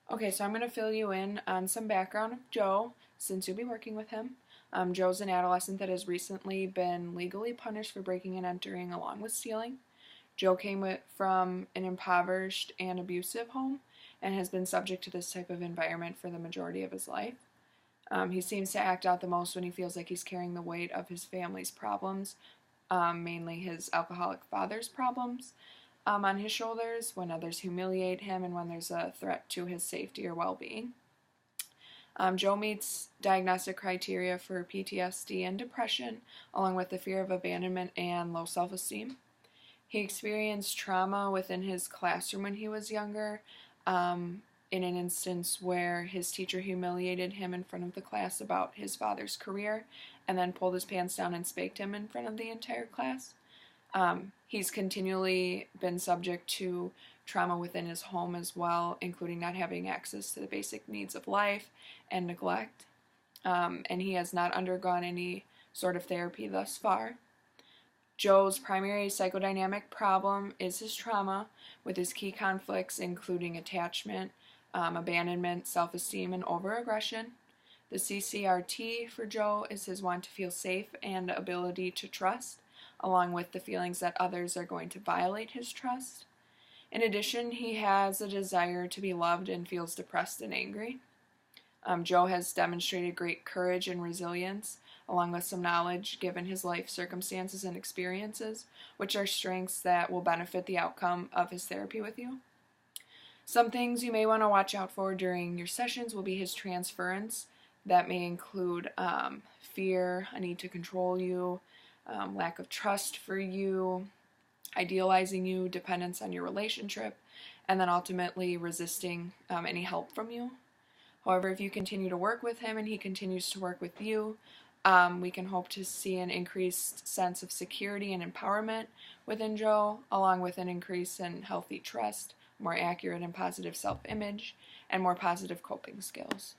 Okay, so I'm going to fill you in on some background of Joe since you'll be working with him. Joe's an adolescent that has recently been legally punished for breaking and entering along with stealing. Joe came from an impoverished and abusive home and has been subject to this type of environment for the majority of his life. He seems to act out the most when he feels like he's carrying the weight of his family's problems, mainly his alcoholic father's problems, on his shoulders, when others humiliate him, and when there's a threat to his safety or well being. Joe meets diagnostic criteria for PTSD and depression, along with the fear of abandonment and low self esteem. He experienced trauma within his classroom when he was younger, in an instance where his teacher humiliated him in front of the class about his father's career and then pulled his pants down and spanked him in front of the entire class. He's continually been subject to trauma within his home as well, including not having access to the basic needs of life and neglect. And he has not undergone any sort of therapy thus far. Joe's primary psychodynamic problem is his trauma, with his key conflicts including attachment, abandonment, self-esteem, and overaggression. The CCRT for Joe is his want to feel safe and ability to trust, along with the feelings that others are going to violate his trust. In addition, he has a desire to be loved and feels depressed and angry. Joe has demonstrated great courage and resilience, along with some knowledge given his life circumstances and experiences, which are strengths that will benefit the outcome of his therapy with you. Some things you may want to watch out for during your sessions will be his transference. That may include fear, a need to control you, lack of trust for you, idealizing you, dependence on your relationship, and then ultimately resisting any help from you. However, if you continue to work with him and he continues to work with you, we can hope to see an increased sense of security and empowerment within Joe, along with an increase in healthy trust, more accurate and positive self-image, and more positive coping skills.